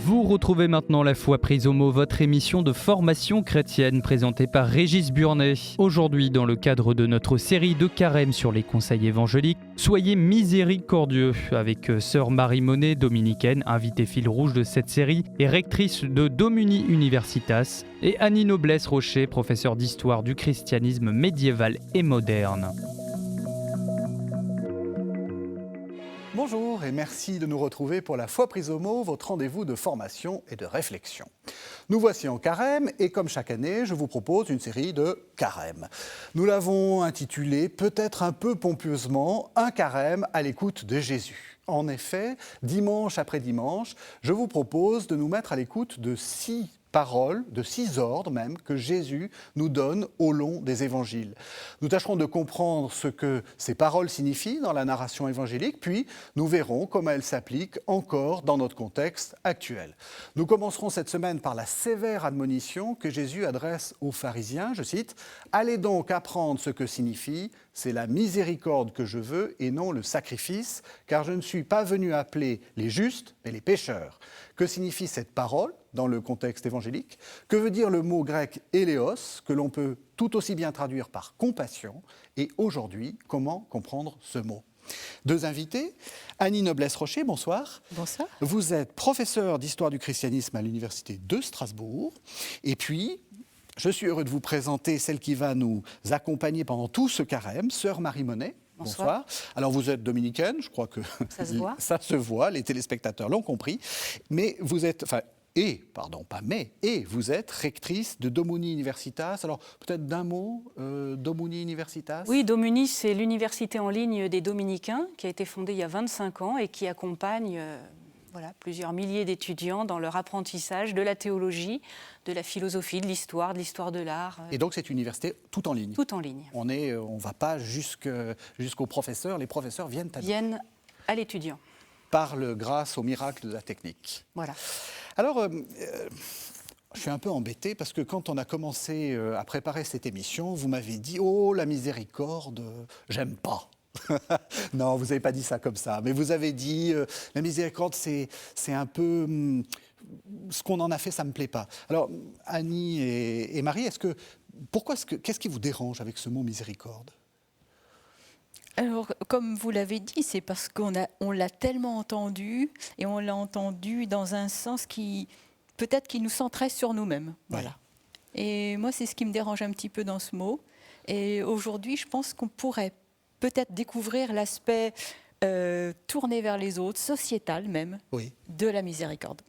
Vous retrouvez maintenant La Foi prise au mot, votre émission de formation chrétienne présentée par Régis Burnet. Aujourd'hui, dans le cadre de notre série de carême sur les conseils évangéliques, soyez miséricordieux avec sœur Marie Monet, dominicaine, invitée fil rouge de cette série et rectrice de Domuni Universitas, et Annie Noblesse-Rocher, professeure d'histoire du christianisme médiéval et moderne. Bonjour et merci de nous retrouver pour La Foi prise au mot, votre rendez-vous de formation et de réflexion. Nous voici en carême et comme chaque année, je vous propose une série de carèmes. Nous l'avons intitulé, peut-être un peu pompeusement, un carême à l'écoute de Jésus. En effet, dimanche après dimanche, je vous propose de nous mettre à l'écoute de 6 paroles, de 6 ordres même, que Jésus nous donne au long des évangiles. Nous tâcherons de comprendre ce que ces paroles signifient dans la narration évangélique, puis nous verrons comment elles s'appliquent encore dans notre contexte actuel. Nous commencerons cette semaine par la sévère admonition que Jésus adresse aux pharisiens, je cite, « Allez donc apprendre ce que signifie « C'est la miséricorde que je veux et non le sacrifice, car je ne suis pas venu appeler les justes, mais les pécheurs. » Que signifie cette parole dans le contexte évangélique? Que veut dire le mot grec « éléos » que l'on peut tout aussi bien traduire par « compassion » et aujourd'hui, comment comprendre ce mot? 2 invités, Annie Noblesse-Rocher, bonsoir. Bonsoir. Vous êtes professeure d'histoire du christianisme à l'université de Strasbourg et puis... Je suis heureux de vous présenter celle qui va nous accompagner pendant tout ce carême, sœur Marie Monet. Bonsoir. Alors vous êtes dominicaine, je crois que ça se voit, les téléspectateurs l'ont compris. Mais vous êtes, vous êtes rectrice de Domuni Universitas. Alors peut-être d'un mot, Domuni Universitas. Oui, Domuni, c'est l'université en ligne des Dominicains qui a été fondée il y a 25 ans et qui accompagne plusieurs milliers d'étudiants dans leur apprentissage de la théologie, de la philosophie, de l'histoire de l'art. Et donc c'est une université tout en ligne. Tout en ligne. On ne va pas jusqu'aux professeurs, les professeurs viennent à l'étudiant. Parlent grâce au miracle de la technique. Voilà. Alors, je suis un peu embêté parce que quand on a commencé à préparer cette émission, vous m'avez dit « Oh, la miséricorde, j'aime pas ». Non, vous n'avez pas dit ça comme ça, mais vous avez dit la miséricorde, c'est un peu ce qu'on en a fait, ça ne me plaît pas. Alors, Annie et Marie, qu'est-ce qui vous dérange avec ce mot miséricorde? Alors, comme vous l'avez dit, c'est parce qu'on l'a tellement entendu, et on l'a entendu dans un sens qui, peut-être, qui nous centrait sur nous-mêmes. Voilà. Ouais. Et moi, c'est ce qui me dérange un petit peu dans ce mot. Et aujourd'hui, je pense qu'on pourrait peut-être découvrir l'aspect tourné vers les autres, sociétal même, de la miséricorde.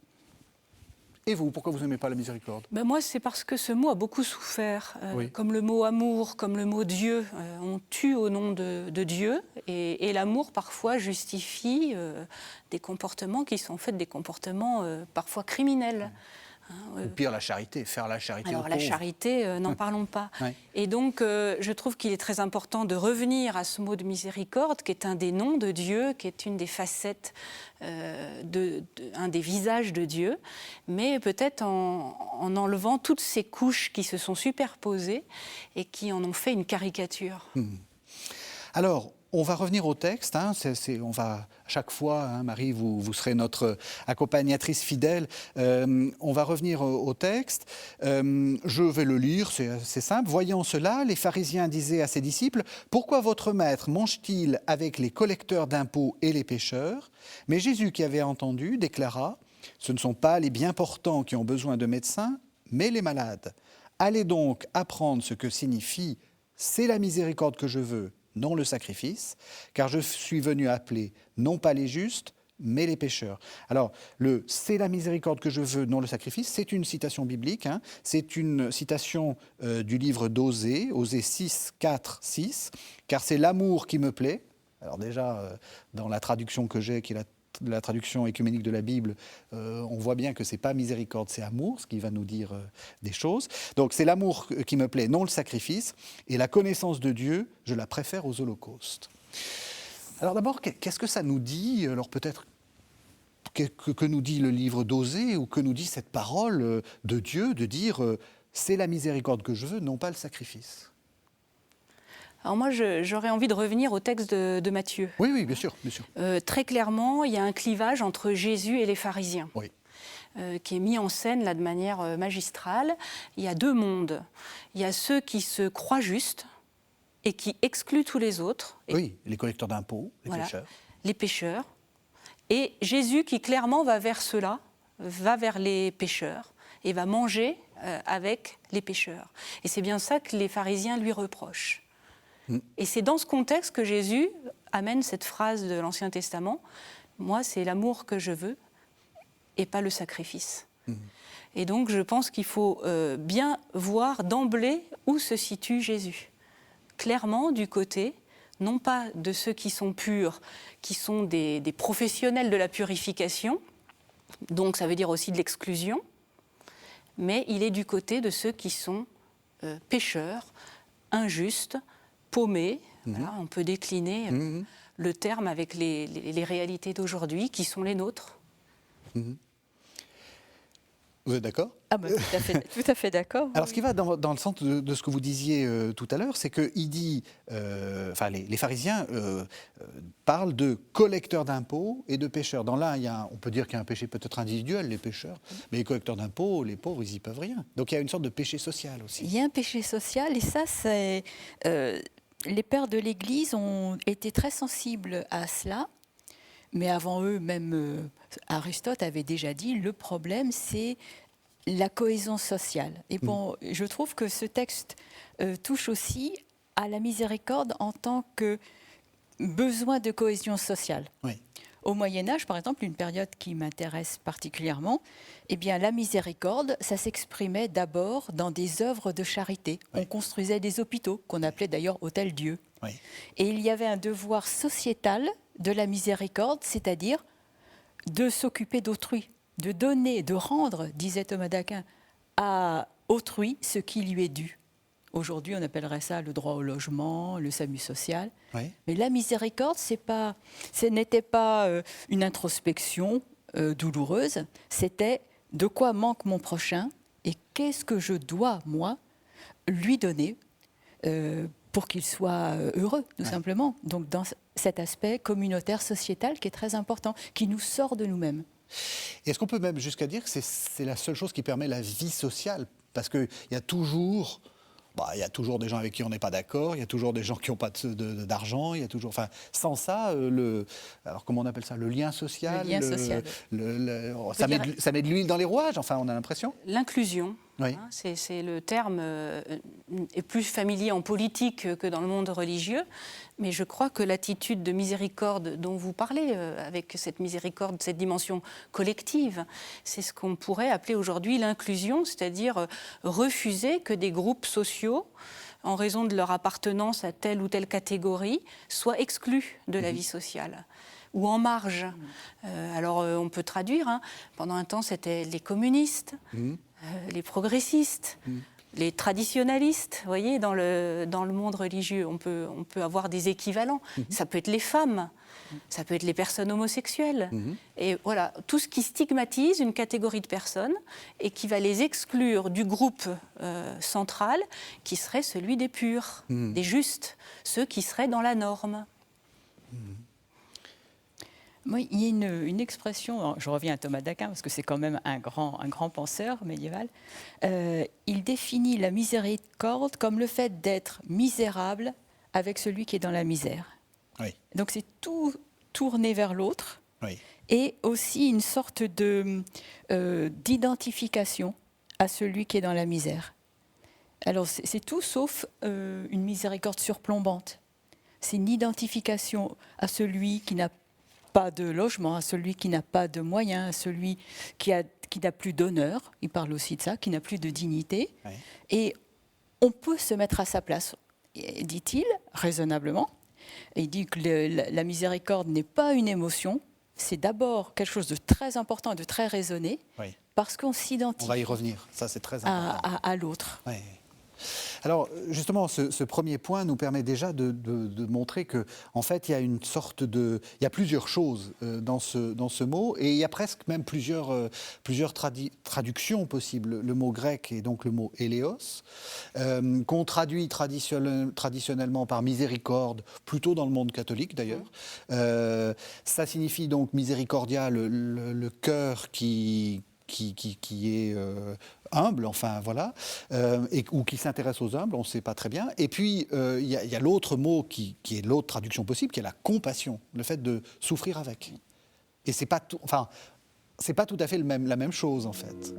Et vous, pourquoi vous n'aimez pas la miséricorde? Moi, c'est parce que ce mot a beaucoup souffert, comme le mot amour, comme le mot Dieu. On tue au nom de Dieu, et l'amour, parfois, justifie des comportements qui sont en fait des comportements parfois criminels. Ou pire, la charité, faire la charité aux pauvres. Alors la charité, n'en parlons pas. Ouais. Et donc, je trouve qu'il est très important de revenir à ce mot de miséricorde, qui est un des noms de Dieu, qui est une des facettes, un des visages de Dieu, mais peut-être en enlevant toutes ces couches qui se sont superposées et qui en ont fait une caricature. Alors, on va revenir au texte, on va à chaque fois, Marie, vous serez notre accompagnatrice fidèle, on va revenir au texte, je vais le lire, c'est simple. Voyant cela, les pharisiens disaient à ses disciples, « Pourquoi votre maître mange-t-il avec les collecteurs d'impôts et les pécheurs ?» Mais Jésus, qui avait entendu, déclara, « Ce ne sont pas les bien portants qui ont besoin de médecins, mais les malades. Allez donc apprendre ce que signifie « C'est la miséricorde que je veux », non le sacrifice, car je suis venu appeler non pas les justes, mais les pécheurs. Alors, le « c'est la miséricorde que je veux, non le sacrifice », c'est une citation biblique, c'est une citation du livre d'Osée, Osée 6, 4, 6, car c'est l'amour qui me plaît. Alors déjà, dans la traduction que j'ai, qui est la traduction écuménique de la Bible, on voit bien que ce n'est pas miséricorde, c'est amour, ce qui va nous dire des choses. Donc c'est l'amour qui me plaît, non le sacrifice, et la connaissance de Dieu, je la préfère aux holocaustes. Alors d'abord, qu'est-ce que ça nous dit? Alors peut-être que nous dit le livre d'Osée, ou que nous dit cette parole de Dieu, de dire c'est la miséricorde que je veux, non pas le sacrifice. Alors moi, j'aurais envie de revenir au texte de Matthieu. Oui, bien sûr. Très clairement, il y a un clivage entre Jésus et les pharisiens. Oui. qui est mis en scène là de manière magistrale. Il y a deux mondes. Il y a ceux qui se croient justes et qui excluent tous les autres. Oui, les collecteurs d'impôts, les pécheurs. Les pécheurs. Et Jésus qui clairement va vers ceux-là, va vers les pécheurs et va manger avec les pécheurs. Et c'est bien ça que les pharisiens lui reprochent. Et c'est dans ce contexte que Jésus amène cette phrase de l'Ancien Testament, « Moi, c'est l'amour que je veux et pas le sacrifice ». Et donc, je pense qu'il faut bien voir d'emblée où se situe Jésus. Clairement, du côté, non pas de ceux qui sont purs, qui sont des professionnels de la purification, donc ça veut dire aussi de l'exclusion, mais il est du côté de ceux qui sont pécheurs, injustes, paumés. Voilà, on peut décliner le terme avec les réalités d'aujourd'hui qui sont les nôtres. Vous êtes d'accord ? Ah ben, tout à fait d'accord. Alors, ce qui va dans le sens de ce que vous disiez tout à l'heure, c'est qu'il dit, les pharisiens parlent de collecteurs d'impôts et de pécheurs. Dans l'un, on peut dire qu'il y a un péché peut-être individuel, les pécheurs, mais les collecteurs d'impôts, les pauvres, ils n'y peuvent rien. Donc, il y a une sorte de péché social aussi. Il y a un péché social, et ça, c'est les pères de l'Église ont été très sensibles à cela. Mais avant eux, même Aristote avait déjà dit, le problème, c'est la cohésion sociale. Et bon, je trouve que ce texte touche aussi à la miséricorde en tant que besoin de cohésion sociale. Oui. Au Moyen-Âge, par exemple, une période qui m'intéresse particulièrement, eh bien, la miséricorde, ça s'exprimait d'abord dans des œuvres de charité. Oui. On construisait des hôpitaux, qu'on appelait d'ailleurs hôtels-dieux. Oui. Et il y avait un devoir sociétal de la miséricorde, c'est-à-dire de s'occuper d'autrui, de donner, de rendre, disait Thomas d'Aquin, à autrui ce qui lui est dû. Aujourd'hui, on appellerait ça le droit au logement, le SAMU social. Oui. Mais la miséricorde, ce n'était pas une introspection douloureuse, c'était de quoi manque mon prochain et qu'est-ce que je dois, moi, lui donner pour qu'il soit heureux, tout simplement. Donc, dans cet aspect communautaire, sociétal qui est très important, qui nous sort de nous-mêmes. Est-ce qu'on peut même jusqu'à dire que c'est la seule chose qui permet la vie sociale ? Parce qu'il y a toujours... il y a toujours des gens avec qui on n'est pas d'accord, il y a toujours des gens qui n'ont pas d'argent, il y a toujours... Enfin, sans ça, alors comment on appelle ça ? Le lien social. Le lien social. Ça met de l'huile dans les rouages, enfin, on a l'impression. L'inclusion. Oui. Hein, c'est le terme est plus familier en politique que dans le monde religieux, mais je crois que l'attitude de miséricorde dont vous parlez, avec cette miséricorde, cette dimension collective, c'est ce qu'on pourrait appeler aujourd'hui l'inclusion, c'est-à-dire refuser que des groupes sociaux, en raison de leur appartenance à telle ou telle catégorie, soient exclus de la vie sociale ou en marge. Alors on peut traduire, hein, pendant un temps c'était les communistes, les progressistes, les traditionalistes, vous voyez, dans le monde religieux, on peut avoir des équivalents. Ça peut être les femmes, ça peut être les personnes homosexuelles. Et voilà, tout ce qui stigmatise une catégorie de personnes et qui va les exclure du groupe central, qui serait celui des purs, des justes, ceux qui seraient dans la norme. Oui, il y a une expression, je reviens à Thomas d'Aquin parce que c'est quand même un grand penseur médiéval, il définit la miséricorde comme le fait d'être misérable avec celui qui est dans la misère. Oui. Donc c'est tout tourné vers l'autre, oui. Et aussi une sorte d'identification à celui qui est dans la misère. Alors c'est tout sauf une miséricorde surplombante. C'est une identification à celui qui n'a pas de logement, à celui qui n'a pas de moyens, à celui qui n'a plus d'honneur, il parle aussi de ça, qui n'a plus de dignité. Oui. Et on peut se mettre à sa place, dit-il, raisonnablement. Et il dit que la miséricorde n'est pas une émotion, c'est d'abord quelque chose de très important, de très raisonné, oui. Parce qu'on s'identifie. On va y revenir, ça c'est très important. À l'autre. Oui. Alors justement, ce premier point nous permet déjà de montrer que, en fait, il y a une sorte de, il y a plusieurs choses dans ce mot, et il y a presque même plusieurs traductions possibles. Le mot grec est donc le mot éléos, qu'on traduit traditionnellement par miséricorde, plutôt dans le monde catholique d'ailleurs. Ça signifie donc miséricordia, le cœur qui est humble, enfin voilà, ou qui s'intéresse aux humbles, on ne sait pas très bien. Et puis, il y a l'autre mot qui est l'autre traduction possible, qui est la compassion, le fait de souffrir avec. Et c'est pas tout à fait la même chose, en fait.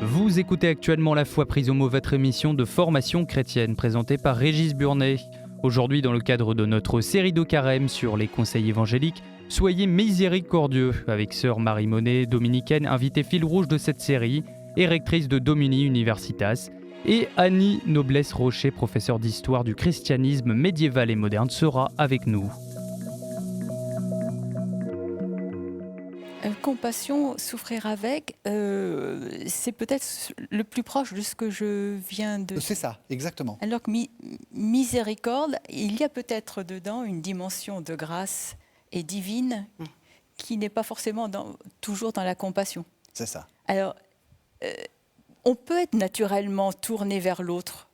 Vous écoutez actuellement La Foi prise au mot, votre émission de formation chrétienne, présentée par Régis Burnet. Aujourd'hui, dans le cadre de notre série de carême sur les conseils évangéliques, soyez miséricordieux avec sœur Marie Monet, dominicaine, invitée fil rouge de cette série, et rectrice de Domini Universitas, et Annie Noblesse-Rocher, professeure d'histoire du christianisme médiéval et moderne, sera avec nous. Compassion, souffrir avec, c'est peut-être le plus proche de ce que je viens de... C'est ça, exactement. Alors que miséricorde, il y a peut-être dedans une dimension de grâce et divine qui n'est pas forcément toujours dans la compassion. C'est ça. Alors, on peut être naturellement tourné vers l'autre,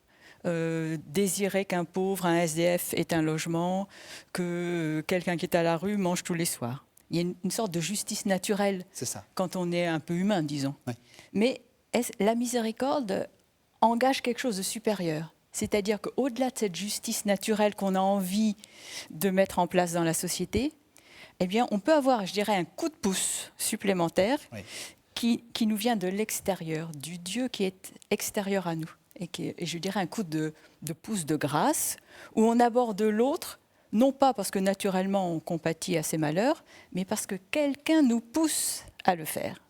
désirer qu'un pauvre, un SDF ait un logement, que quelqu'un qui est à la rue mange tous les soirs. Il y a une sorte de justice naturelle quand on est un peu humain, disons. Oui. Mais la miséricorde engage quelque chose de supérieur. C'est-à-dire qu'au-delà de cette justice naturelle qu'on a envie de mettre en place dans la société, eh bien, on peut avoir, je dirais, un coup de pouce supplémentaire qui nous vient de l'extérieur, du Dieu qui est extérieur à nous. Et je dirais un coup de pouce de grâce, où on aborde l'autre, non pas parce que naturellement on compatit à ses malheurs, mais parce que quelqu'un nous pousse à le faire.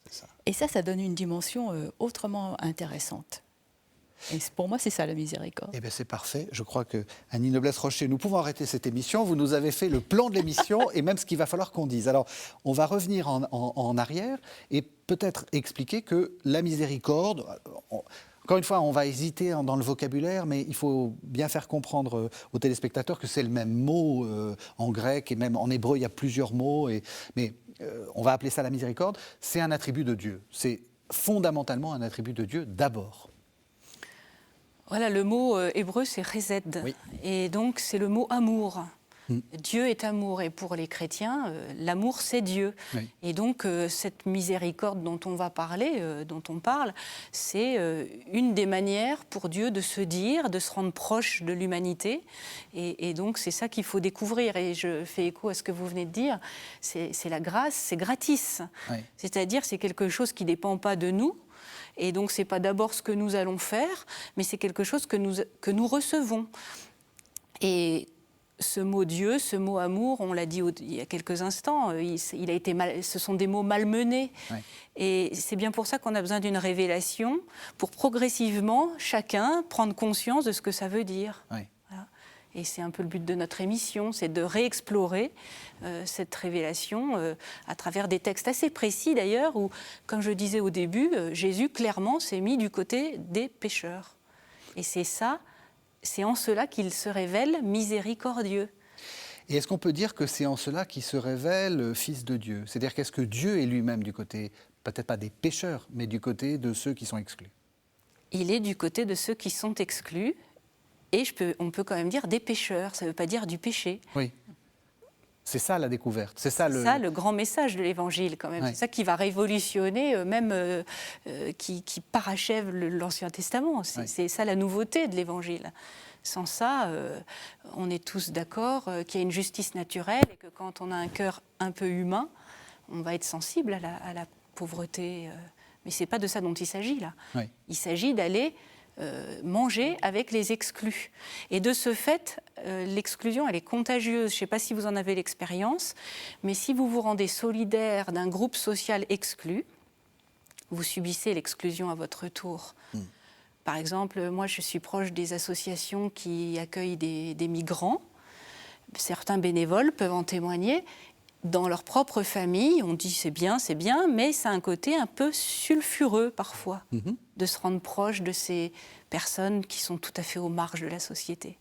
Et ça donne une dimension autrement intéressante. Et pour moi, c'est ça la miséricorde. Eh bien, c'est parfait. Je crois que Annie Noblesse-Rocher, nous pouvons arrêter cette émission. Vous nous avez fait le plan de l'émission et même ce qu'il va falloir qu'on dise. Alors, on va revenir en arrière et peut-être expliquer que la miséricorde... Encore une fois, on va hésiter dans le vocabulaire, mais il faut bien faire comprendre aux téléspectateurs que c'est le même mot en grec et même en hébreu, il y a plusieurs mots. Mais on va appeler ça la miséricorde. C'est un attribut de Dieu. C'est fondamentalement un attribut de Dieu d'abord. Voilà, le mot hébreu, c'est chesed. Oui. Et donc, c'est le mot amour. Dieu est amour. Et pour les chrétiens, l'amour, c'est Dieu. Oui. Et donc, cette miséricorde dont on va parler, dont on parle, c'est une des manières pour Dieu de se dire, de se rendre proche de l'humanité. Et donc, c'est ça qu'il faut découvrir. Et je fais écho à ce que vous venez de dire. C'est la grâce, c'est gratis. Oui. C'est-à-dire, c'est quelque chose qui ne dépend pas de nous. Et donc, ce n'est pas d'abord ce que nous allons faire, mais c'est quelque chose que nous recevons. Et ce mot Dieu, ce mot amour, on l'a dit il y a quelques instants, ce sont des mots malmenés. Oui. Et c'est bien pour ça qu'on a besoin d'une révélation, pour progressivement, chacun, prendre conscience de ce que ça veut dire. Oui. Voilà. Et c'est un peu le but de notre émission, c'est de réexplorer cette révélation à travers des textes assez précis d'ailleurs, où, comme je disais au début, Jésus clairement s'est mis du côté des pécheurs. Et c'est en cela qu'il se révèle miséricordieux. Et est-ce qu'on peut dire que c'est en cela qu'il se révèle Fils de Dieu ? C'est-à-dire qu'est-ce que Dieu est lui-même du côté, peut-être pas des pécheurs, mais du côté de ceux qui sont exclus ? Il est du côté de ceux qui sont exclus. Et on peut quand même dire des pécheurs, ça ne veut pas dire du péché. Oui, c'est ça la découverte. C'est ça le grand message de l'Évangile quand même. Oui. C'est ça qui va révolutionner, qui parachève l'Ancien Testament. C'est ça la nouveauté de l'Évangile. Sans ça, on est tous d'accord qu'il y a une justice naturelle et que quand on a un cœur un peu humain, on va être sensible à la pauvreté. Mais ce n'est pas de ça dont il s'agit là. Oui. Il s'agit d'aller... manger avec les exclus. Et de ce fait, l'exclusion, elle est contagieuse. Je ne sais pas si vous en avez l'expérience, mais si vous vous rendez solidaire d'un groupe social exclu, vous subissez l'exclusion à votre tour. Par exemple, moi, je suis proche des associations qui accueillent des migrants. Certains bénévoles peuvent en témoigner. dans leur propre famille, on dit c'est bien, mais ça a un côté un peu sulfureux parfois, de se rendre proche de ces personnes qui sont tout à fait aux marges de la société.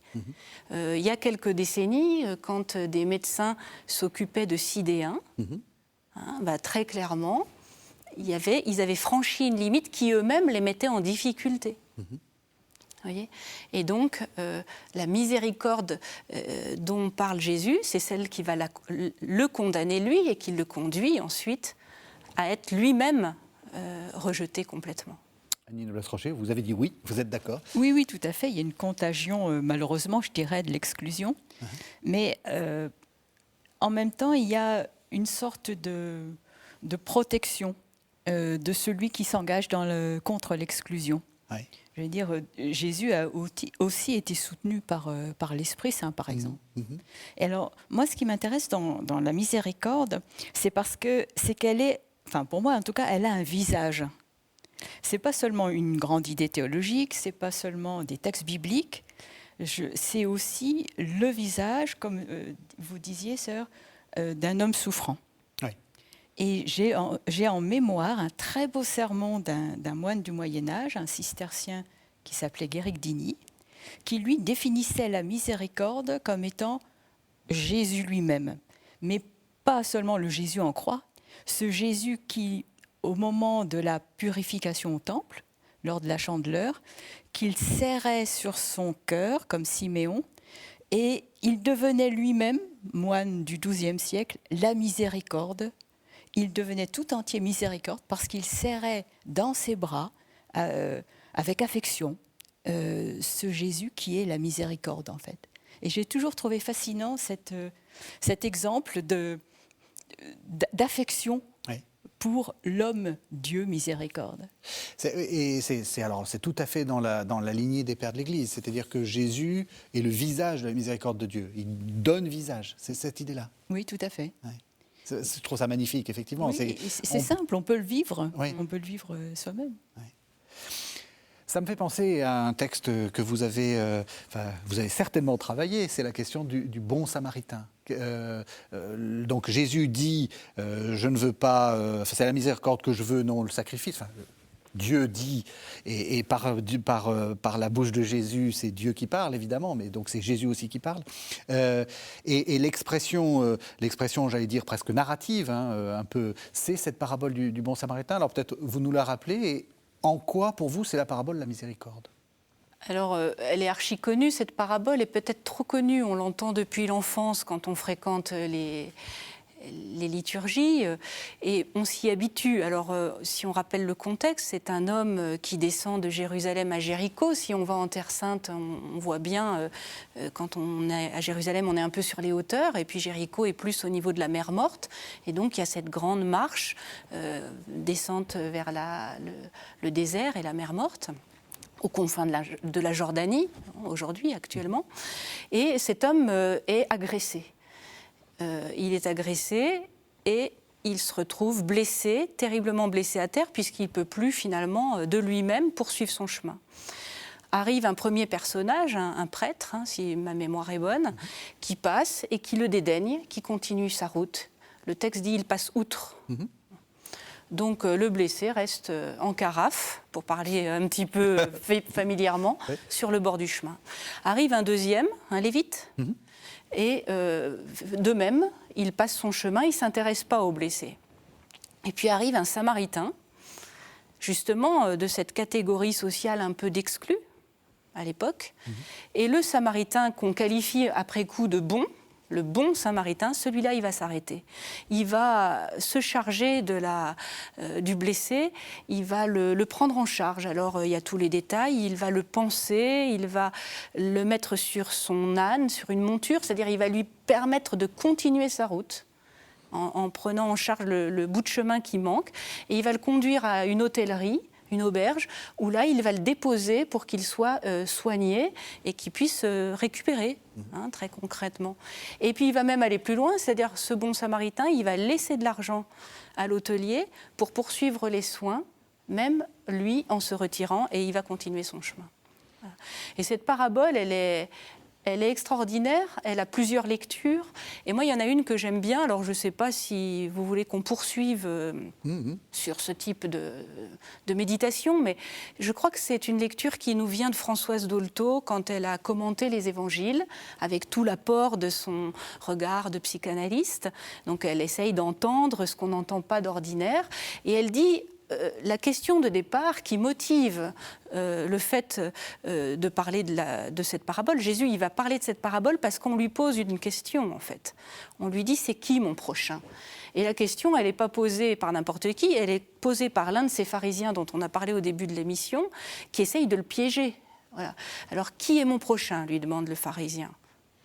Il y a quelques décennies, quand des médecins s'occupaient de sidéens, très clairement, ils avaient franchi une limite qui eux-mêmes les mettait en difficulté. Voyez ? Et donc, la miséricorde dont parle Jésus, c'est celle qui va le condamner lui et qui le conduit ensuite à être lui-même rejeté complètement. Annie Noblesse-Rocher, vous avez dit oui, vous êtes d'accord ? Oui, tout à fait. Il y a une contagion, malheureusement, je dirais, de l'exclusion. Mais en même temps, il y a une sorte de protection de celui qui s'engage contre l'exclusion. Oui. Je veux dire, Jésus a aussi été soutenu par l'Esprit Saint, par exemple. Et alors, moi, ce qui m'intéresse dans la miséricorde, c'est parce que c'est qu'elle est, enfin pour moi en tout cas, elle a un visage. C'est pas seulement une grande idée théologique, c'est pas seulement des textes bibliques, c'est aussi le visage, comme vous disiez, sœur, d'un homme souffrant. Oui. Et j'ai en mémoire un très beau sermon d'un moine du Moyen-Âge, un cistercien qui s'appelait Guéric d'Igny, qui lui définissait la miséricorde comme étant Jésus lui-même. Mais pas seulement le Jésus en croix, ce Jésus qui, au moment de la purification au temple, lors de la chandeleur, qu'il serrait sur son cœur, comme Siméon, et il devenait lui-même, moine du XIIe siècle, la miséricorde. Il devenait tout entier miséricorde parce qu'il serrait dans ses bras, avec affection, ce Jésus qui est la miséricorde, en fait. Et j'ai toujours trouvé fascinant cet exemple d'affection pour l'homme Dieu miséricorde. C'est tout à fait dans la lignée des pères de l'Église, c'est-à-dire que Jésus est le visage de la miséricorde de Dieu. Il donne visage, c'est cette idée-là. Oui, tout à fait. Ouais. Je trouve ça magnifique, effectivement. Oui, c'est simple, on peut le vivre, on peut le vivre soi-même. Oui. Ça me fait penser à un texte que vous avez certainement travaillé, c'est la question du bon samaritain. Donc Jésus dit, je ne veux pas, c'est la miséricorde que je veux, non le sacrifice. Dieu dit, et par la bouche de Jésus, c'est Dieu qui parle, évidemment, mais donc c'est Jésus aussi qui parle. Et l'expression, j'allais dire, presque narrative, un peu, c'est cette parabole du bon samaritain. Alors peut-être vous nous la rappelez, et en quoi, pour vous, c'est la parabole de la miséricorde ? Alors, elle est archi connue, cette parabole est peut-être trop connue. On l'entend depuis l'enfance quand on fréquente les liturgies, et on s'y habitue. Alors, si on rappelle le contexte, c'est un homme qui descend de Jérusalem à Jéricho. Si on va en Terre Sainte, on voit bien, quand on est à Jérusalem, on est un peu sur les hauteurs, et puis Jéricho est plus au niveau de la mer Morte. Et donc, il y a cette grande marche, descente vers le désert et la mer Morte, aux confins de la Jordanie, aujourd'hui, actuellement. Et cet homme est agressé. Il est agressé et il se retrouve blessé, terriblement blessé à terre, puisqu'il ne peut plus finalement de lui-même poursuivre son chemin. Arrive un premier personnage, un prêtre, si ma mémoire est bonne, qui passe et qui le dédaigne, qui continue sa route. Le texte dit il passe outre. Donc le blessé reste en carafe, pour parler un petit peu familièrement, sur le bord du chemin. Arrive un deuxième, un lévite. Et de même, il passe son chemin, il ne s'intéresse pas aux blessés. Et puis arrive un samaritain, justement de cette catégorie sociale un peu d'exclus à l'époque. Et le samaritain qu'on qualifie après coup de bon, le bon samaritain, celui-là, il va s'arrêter. Il va se charger du blessé, il va le prendre en charge. Alors, il y a tous les détails, il va le panser, il va le mettre sur son âne, sur une monture, c'est-à-dire il va lui permettre de continuer sa route en prenant en charge le bout de chemin qui manque, et il va le conduire à une hôtellerie, une auberge, où là, il va le déposer pour qu'il soit soigné et qu'il puisse récupérer, très concrètement. Et puis, il va même aller plus loin, c'est-à-dire ce bon samaritain, il va laisser de l'argent à l'hôtelier pour poursuivre les soins, même lui, en se retirant, et il va continuer son chemin. Voilà. Et cette parabole, elle Elle est extraordinaire, elle a plusieurs lectures. Et moi, il y en a une que j'aime bien. Alors, je ne sais pas si vous voulez qu'on poursuive sur ce type de méditation, mais je crois que c'est une lecture qui nous vient de Françoise Dolto quand elle a commenté les évangiles, avec tout l'apport de son regard de psychanalyste. Donc, elle essaye d'entendre ce qu'on n'entend pas d'ordinaire. Et elle dit... la question de départ qui motive le fait de parler de cette parabole, Jésus il va parler de cette parabole parce qu'on lui pose une question en fait. On lui dit c'est qui mon prochain ? Et la question elle n'est pas posée par n'importe qui, elle est posée par l'un de ces pharisiens dont on a parlé au début de l'émission, qui essaye de le piéger. Voilà. Alors qui est mon prochain ? Lui demande le pharisien.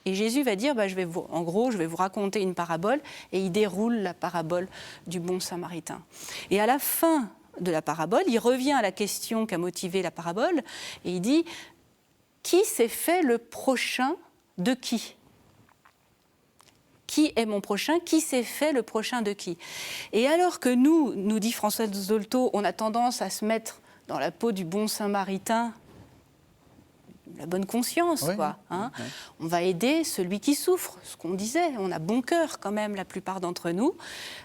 Et Jésus va dire, je vais vous raconter une parabole, et il déroule la parabole du bon samaritain. Et à la fin de la parabole, il revient à la question qui a motivé la parabole, et il dit, qui s'est fait le prochain de qui ? Qui est mon prochain ? Qui s'est fait le prochain de qui ? Et alors que nous dit Françoise Dolto, on a tendance à se mettre dans la peau du bon samaritain, la bonne conscience, oui, quoi. Hein. Oui. On va aider celui qui souffre, ce qu'on disait. On a bon cœur quand même, la plupart d'entre nous.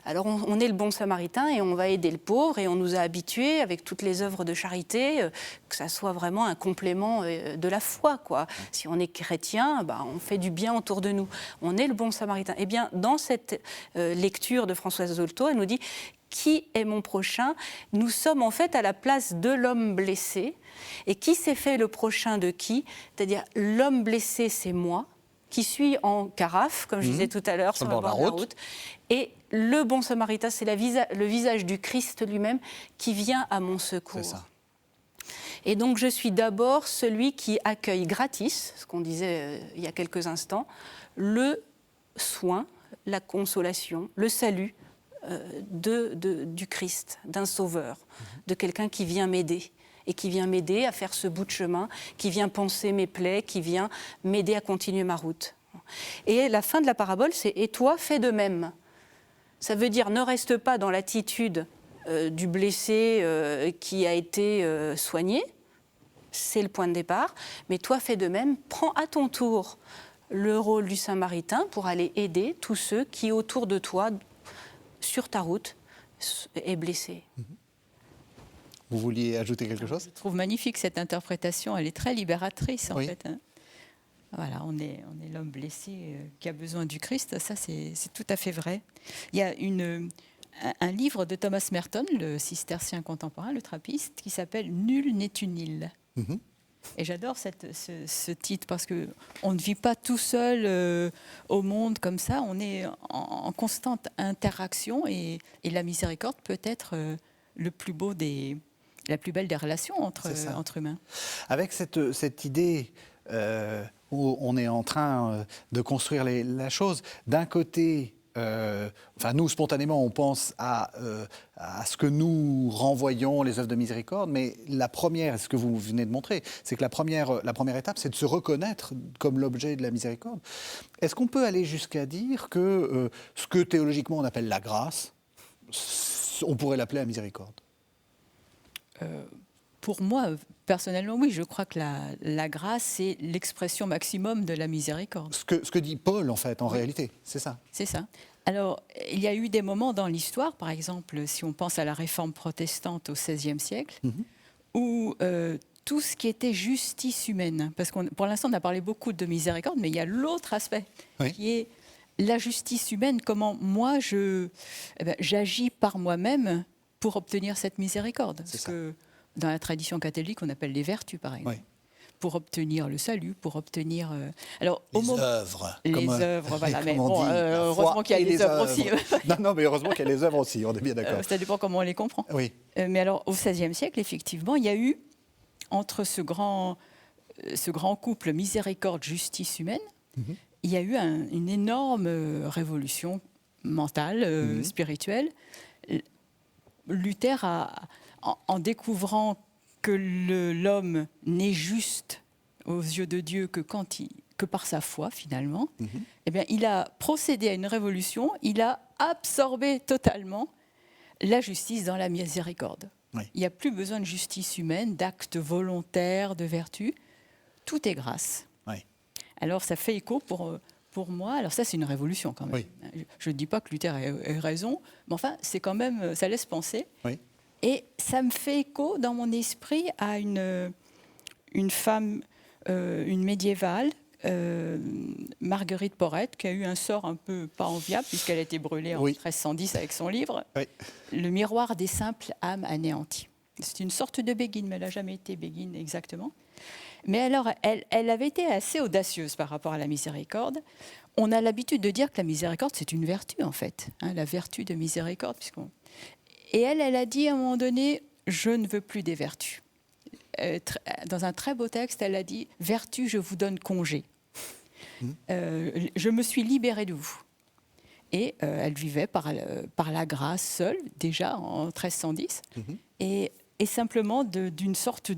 Alors on est le bon samaritain et on va aider le pauvre et on nous a habitués avec toutes les œuvres de charité que ça soit vraiment un complément de la foi, quoi. Si on est chrétien, on fait du bien autour de nous. On est le bon samaritain. Eh bien, dans cette lecture de Françoise Dolto, elle nous dit qui est mon prochain ? Nous sommes en fait à la place de l'homme blessé. Et qui s'est fait le prochain de qui ? C'est-à-dire l'homme blessé, c'est moi, qui suis en carafe, comme je disais tout à l'heure, sur le bord de la route. Et le bon samaritain, c'est le visage du Christ lui-même qui vient à mon secours. C'est ça. Et donc je suis d'abord celui qui accueille gratis, ce qu'on disait il y a quelques instants, le soin, la consolation, le salut du Christ, d'un sauveur, de quelqu'un qui vient m'aider. Et qui vient m'aider à faire ce bout de chemin, qui vient panser mes plaies, qui vient m'aider à continuer ma route. Et la fin de la parabole, c'est « Et toi, fais de même ». Ça veut dire ne reste pas dans l'attitude du blessé qui a été soigné, c'est le point de départ, mais toi, fais de même, prends à ton tour le rôle du Samaritain pour aller aider tous ceux qui, autour de toi, sur ta route, est blessé. Vous vouliez ajouter quelque chose ? Je trouve magnifique cette interprétation, elle est très libératrice en oui. fait. Hein. Voilà, on est l'homme blessé qui a besoin du Christ, ça c'est tout à fait vrai. Il y a un livre de Thomas Merton, le cistercien contemporain, le trappiste, qui s'appelle « Nul n'est une île ». Et j'adore ce titre parce qu'on ne vit pas tout seul au monde comme ça, on est en constante interaction et la miséricorde peut être le plus beau la plus belle des relations entre humains. Avec cette idée où on est en train de construire la chose, d'un côté, nous, spontanément, on pense à ce que nous renvoyons les œuvres de miséricorde, mais la première, ce que vous venez de montrer, c'est que la première étape, c'est de se reconnaître comme l'objet de la miséricorde. Est-ce qu'on peut aller jusqu'à dire que ce que théologiquement on appelle la grâce, on pourrait l'appeler la miséricorde ? Pour moi, personnellement, oui, je crois que la grâce, c'est l'expression maximum de la miséricorde. Ce que dit Paul, en fait, en réalité, c'est ça. C'est ça. Alors, il y a eu des moments dans l'histoire, par exemple, si on pense à la réforme protestante au XVIe siècle, où tout ce qui était justice humaine, parce que pour l'instant, on a parlé beaucoup de miséricorde, mais il y a l'autre aspect, qui est la justice humaine, comment moi, j'agis par moi-même pour obtenir cette miséricorde. Ce que dans la tradition catholique, on appelle les vertus, par exemple. Oui. Pour obtenir le salut, pour obtenir... œuvres. Les œuvres, voilà. Mais bon, heureusement qu'il y a les œuvres aussi. Non, mais heureusement qu'il y a les œuvres aussi, on est bien d'accord. Ça dépend comment on les comprend. Oui. Mais alors, au XVIe siècle, effectivement, il y a eu, entre ce grand couple miséricorde-justice humaine, il y a eu une énorme révolution mentale, spirituelle. Luther en découvrant que l'homme n'est juste aux yeux de Dieu que par sa foi, finalement, eh bien, il a procédé à une révolution, il a absorbé totalement la justice dans la miséricorde. Oui. Il n'y a plus besoin de justice humaine, d'actes volontaires, de vertu. Tout est grâce. Oui. Alors ça fait écho pour moi. Alors ça, c'est une révolution quand même. Oui. Je ne dis pas que Luther ait raison, mais enfin, c'est quand même, ça laisse penser. Oui. Et ça me fait écho dans mon esprit à une femme, une médiévale, Marguerite Porret, qui a eu un sort un peu pas enviable, puisqu'elle a été brûlée en 1310 avec son livre, Le miroir des simples âmes anéanties. C'est une sorte de Béguine, mais elle n'a jamais été Béguine exactement. Mais alors, elle avait été assez audacieuse par rapport à la miséricorde. On a l'habitude de dire que la miséricorde, c'est une vertu, en fait, hein, la vertu de miséricorde. Et elle a dit à un moment donné, je ne veux plus des vertus. Dans un très beau texte, elle a dit, vertu, je vous donne congé. Je me suis libérée de vous. Et elle vivait par la grâce seule, déjà en 1310. Et simplement d'une sorte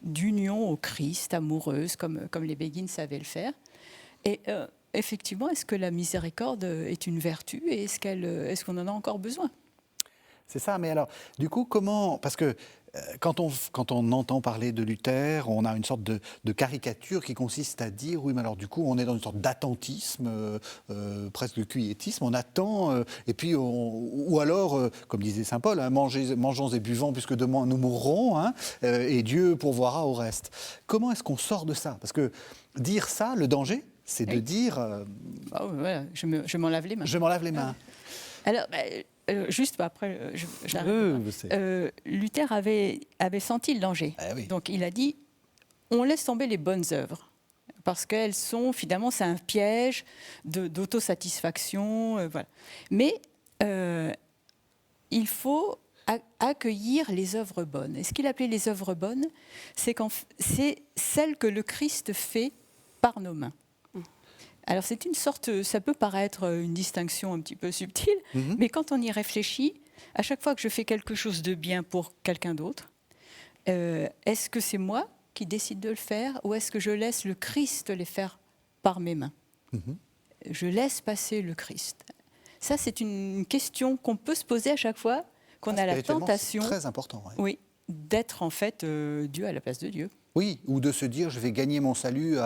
d'union au Christ, amoureuse, comme les Béguines savaient le faire. Et effectivement, est-ce que la miséricorde est une vertu et est-ce qu'on en a encore besoin ? C'est ça, mais alors, du coup, comment... Parce que quand on entend parler de Luther, on a une sorte de caricature qui consiste à dire, oui, mais alors du coup, on est dans une sorte d'attentisme, presque de quiétisme, on attend, et puis, ou alors, comme disait saint Paul, hein, mangeons et buvons puisque demain nous mourrons, hein, et Dieu pourvoira au reste. Comment est-ce qu'on sort de ça ? Parce que dire ça, le danger, c'est de dire... voilà, je m'en lave les mains. Je m'en lave les mains. Alors... juste après, j'arrive. Luther avait senti le danger. Oui. Donc il a dit, on laisse tomber les bonnes œuvres. Parce qu'elles sont, finalement, c'est un piège d'autosatisfaction. Voilà. Mais il faut accueillir les œuvres bonnes. Et ce qu'il appelait les œuvres bonnes, c'est celles que le Christ fait par nos mains. Alors c'est une sorte, ça peut paraître une distinction un petit peu subtile, mais quand on y réfléchit, à chaque fois que je fais quelque chose de bien pour quelqu'un d'autre, est-ce que c'est moi qui décide de le faire ou est-ce que je laisse le Christ les faire par mes mains ? Je laisse passer le Christ. Ça, c'est une question qu'on peut se poser à chaque fois qu'on a la tentation, c'est très important, oui, d'être en fait Dieu à la place de Dieu. Oui, ou de se dire je vais gagner mon salut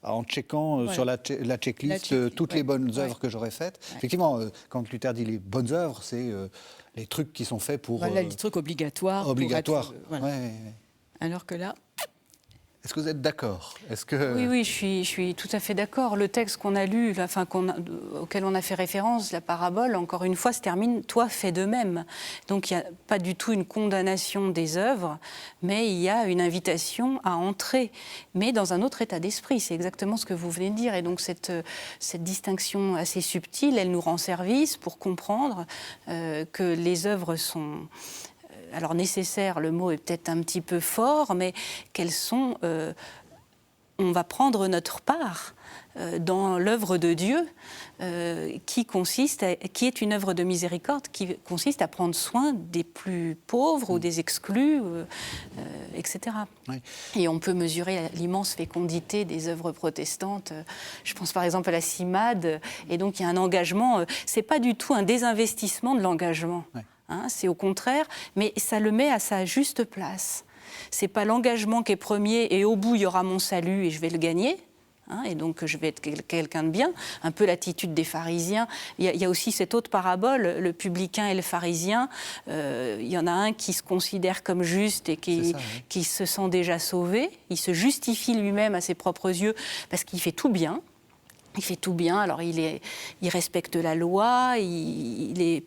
en checkant sur la checklist toutes les bonnes œuvres que j'aurais faites. Effectivement, quand Luther dit les bonnes œuvres, c'est les trucs qui sont faits pour... Voilà, les trucs obligatoires. Alors que là... Est-ce que vous êtes d'accord ? Oui, je suis tout à fait d'accord. Le texte qu'on a lu, auquel on a fait référence, la parabole, encore une fois, se termine « Toi, fais de même ». Donc, il n'y a pas du tout une condamnation des œuvres, mais il y a une invitation à entrer, mais dans un autre état d'esprit. C'est exactement ce que vous venez de dire. Et donc, cette distinction assez subtile, elle nous rend service pour comprendre que les œuvres sont... Alors nécessaire, le mot est peut-être un petit peu fort, mais qu'elles sont... on va prendre notre part dans l'œuvre de Dieu qui est une œuvre de miséricorde, qui consiste à prendre soin des plus pauvres ou des exclus, etc. Oui. Et on peut mesurer l'immense fécondité des œuvres protestantes. Je pense par exemple à la CIMAD, et donc il y a un engagement, c'est pas du tout un désinvestissement de l'engagement. Oui. Hein, c'est au contraire, mais ça le met à sa juste place. C'est pas l'engagement qui est premier et au bout il y aura mon salut et je vais le gagner. Hein, et donc je vais être quelqu'un de bien, un peu l'attitude des pharisiens. Il y a aussi cette autre parabole, le publicain et le pharisien. Il y en a un qui se considère comme juste et qui se sent déjà sauvé. Il se justifie lui-même à ses propres yeux parce qu'il fait tout bien. Il fait tout bien, alors il respecte la loi, il est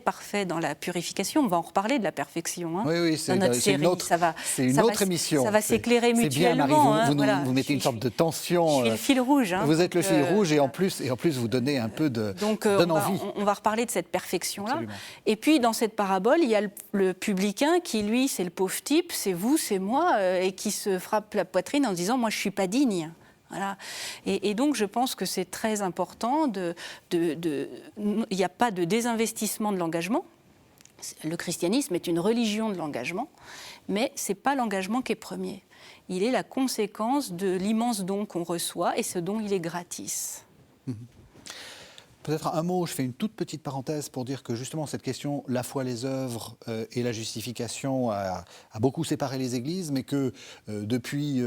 parfait dans la purification. On va en reparler de la perfection. Hein, oui, c'est une autre émission. Ça va s'éclairer mutuellement. C'est bien, Marie, vous mettez une sorte de tension. Je suis le fil rouge. Hein, vous êtes le fil rouge et en plus vous donnez un peu de envie. On va reparler de cette perfection-là. Absolument. Et puis, dans cette parabole, il y a le publicain qui, lui, c'est le pauvre type, c'est vous, c'est moi, et qui se frappe la poitrine en disant « moi, je ne suis pas digne ». Voilà. Et donc, je pense que c'est très important. Il n'y a pas de désinvestissement de l'engagement. Le christianisme est une religion de l'engagement, mais ce n'est pas l'engagement qui est premier. Il est la conséquence de l'immense don qu'on reçoit et ce don, il est gratis. Peut-être un mot, je fais une toute petite parenthèse pour dire que justement cette question, la foi, les œuvres et la justification a beaucoup séparé les églises, mais que depuis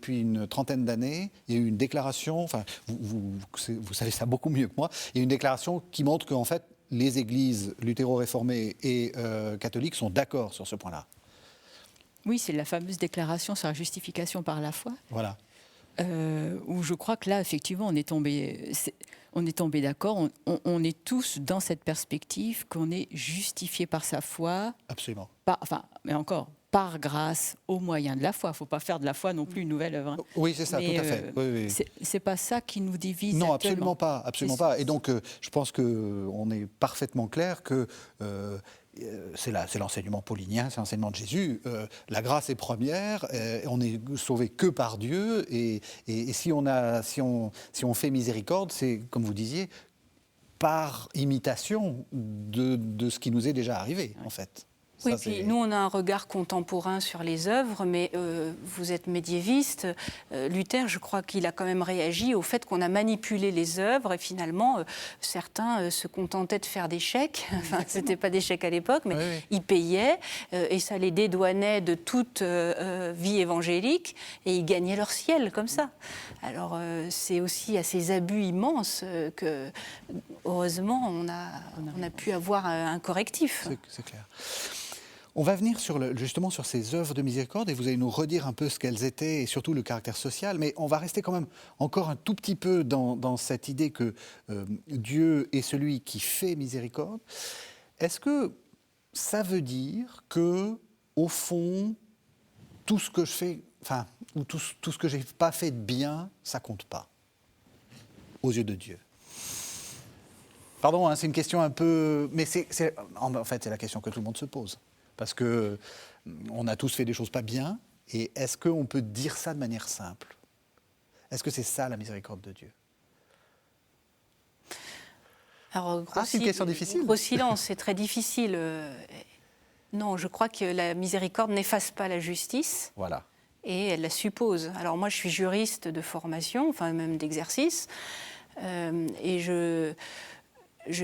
une trentaine d'années, il y a eu une déclaration, enfin vous savez ça beaucoup mieux que moi, il y a une déclaration qui montre qu'en fait les églises luthéro-réformées et catholiques sont d'accord sur ce point-là. Oui, c'est la fameuse déclaration sur la justification par la foi. Voilà. Où je crois que là, effectivement, on est tombé d'accord. On est tous dans cette perspective qu'on est justifié par sa foi. Absolument. Mais encore, par grâce, au moyen de la foi. Il ne faut pas faire de la foi non plus une nouvelle œuvre. Hein. Oui, c'est ça, tout à fait. Oui. C'est pas ça qui nous divise. Non, actuellement. absolument pas. Et donc, je pense qu'on est parfaitement clair que c'est l'enseignement paulinien, c'est l'enseignement de Jésus. La grâce est première, on est sauvé que par Dieu, et si on fait miséricorde, c'est, comme vous disiez, par imitation de ce qui nous est déjà arrivé, en fait. Oui, puis nous, on a un regard contemporain sur les œuvres, mais vous êtes médiéviste. Luther, je crois qu'il a quand même réagi au fait qu'on a manipulé les œuvres et finalement, certains se contentaient de faire des chèques. Enfin, ce n'était pas des chèques à l'époque, mais oui. Ils payaient et ça les dédouanait de toute vie évangélique et ils gagnaient leur ciel comme ça. Alors, c'est aussi à ces abus immenses que, heureusement, on a pu avoir un correctif. C'est clair. On va venir justement sur ces œuvres de miséricorde et vous allez nous redire un peu ce qu'elles étaient et surtout le caractère social, mais on va rester quand même encore un tout petit peu dans cette idée que Dieu est celui qui fait miséricorde. Est-ce que ça veut dire que, au fond, tout ce que je fais, ou tout ce que j'ai pas fait de bien, ça compte pas aux yeux de Dieu? Pardon, hein, c'est une question un peu, mais en fait c'est la question que tout le monde se pose. Parce qu'on a tous fait des choses pas bien, et est-ce qu'on peut dire ça de manière simple? Est-ce que c'est ça la miséricorde de Dieu? Alors, c'est une question difficile. Gros silence, c'est très difficile. Non, je crois que la miséricorde n'efface pas la justice. Voilà. Et elle la suppose. Alors moi, je suis juriste de formation, enfin même d'exercice, et je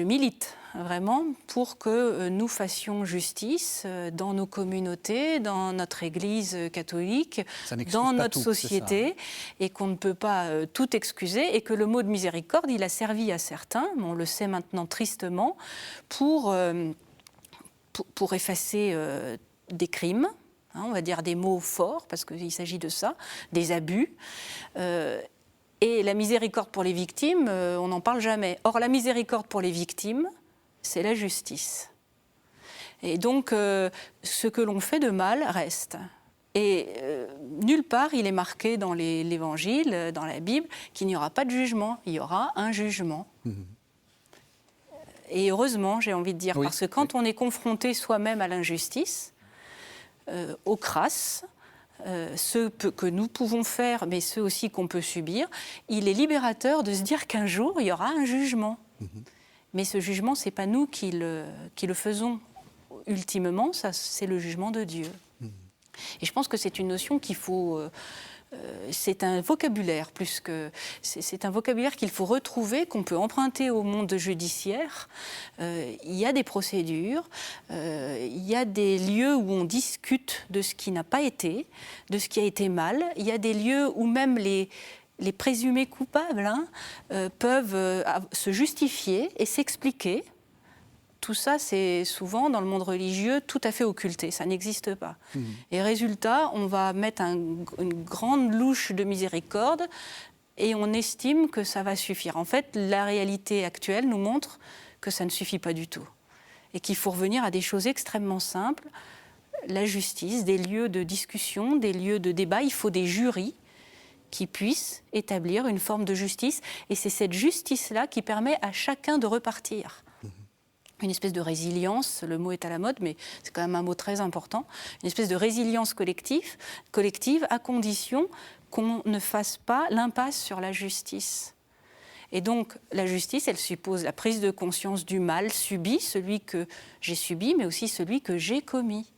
milite vraiment pour que nous fassions justice dans nos communautés, dans notre Église catholique, dans notre société, et qu'on ne peut pas tout excuser, et que le mot de miséricorde, il a servi à certains, mais on le sait maintenant tristement, pour effacer des crimes, hein, on va dire des mots forts, parce qu'il s'agit de ça, des abus. Et la miséricorde pour les victimes, on n'en parle jamais. Or, la miséricorde pour les victimes, c'est la justice. Et donc, ce que l'on fait de mal reste. Et nulle part, il est marqué dans l'Évangile, dans la Bible, qu'il n'y aura pas de jugement. Il y aura un jugement. Mmh. Et heureusement, j'ai envie de dire, parce que quand on est confronté soi-même à l'injustice, aux crasses, ce que nous pouvons faire, mais ceux aussi qu'on peut subir, il est libérateur de se dire qu'un jour, il y aura un jugement. Mmh. Mais ce jugement, ce n'est pas nous qui le faisons. Ultimement, ça, c'est le jugement de Dieu. Mmh. Et je pense que c'est une notion qu'il faut... c'est un vocabulaire plus que... C'est un vocabulaire qu'il faut retrouver, qu'on peut emprunter au monde judiciaire. Il y a des procédures, il y a des lieux où on discute de ce qui n'a pas été, de ce qui a été mal. Il y a des lieux où même les présumés coupables peuvent se justifier et s'expliquer. Tout ça, c'est souvent, dans le monde religieux, tout à fait occulté. Ça n'existe pas. Mmh. Et résultat, on va mettre une grande louche de miséricorde et on estime que ça va suffire. En fait, la réalité actuelle nous montre que ça ne suffit pas du tout. Et qu'il faut revenir à des choses extrêmement simples. La justice, des lieux de discussion, des lieux de débat. Il faut des jurys qui puissent établir une forme de justice. Et c'est cette justice-là qui permet à chacun de repartir. Une espèce de résilience, le mot est à la mode, mais c'est quand même un mot très important, une espèce de résilience collective à condition qu'on ne fasse pas l'impasse sur la justice. Et donc, la justice, elle suppose la prise de conscience du mal subi, celui que j'ai subi, mais aussi celui que j'ai commis.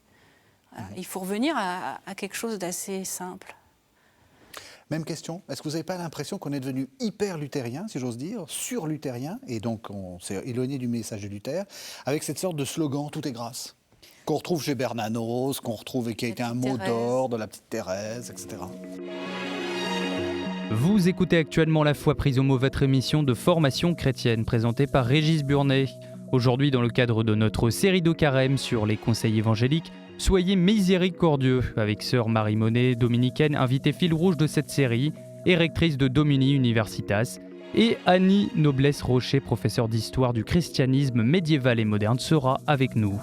Voilà. Il faut revenir à quelque chose d'assez simple. Même question. Est-ce que vous n'avez pas l'impression qu'on est devenu hyper luthérien, si j'ose dire, sur-luthérien, et donc on s'est éloigné du message de Luther, avec cette sorte de slogan « Tout est grâce » qu'on retrouve chez Bernanos, qu'on retrouve et qui a été un mot d'ordre, la petite Thérèse, etc. Vous écoutez actuellement La Foi prise au mot, votre émission de formation chrétienne présentée par Régis Burnet. Aujourd'hui, dans le cadre de notre série de carême sur les conseils évangéliques, soyez miséricordieux avec sœur Marie Monet, dominicaine, invitée fil rouge de cette série, et rectrice de Domini Universitas, et Annie Noblesse-Rocher, professeure d'histoire du christianisme médiéval et moderne, sera avec nous.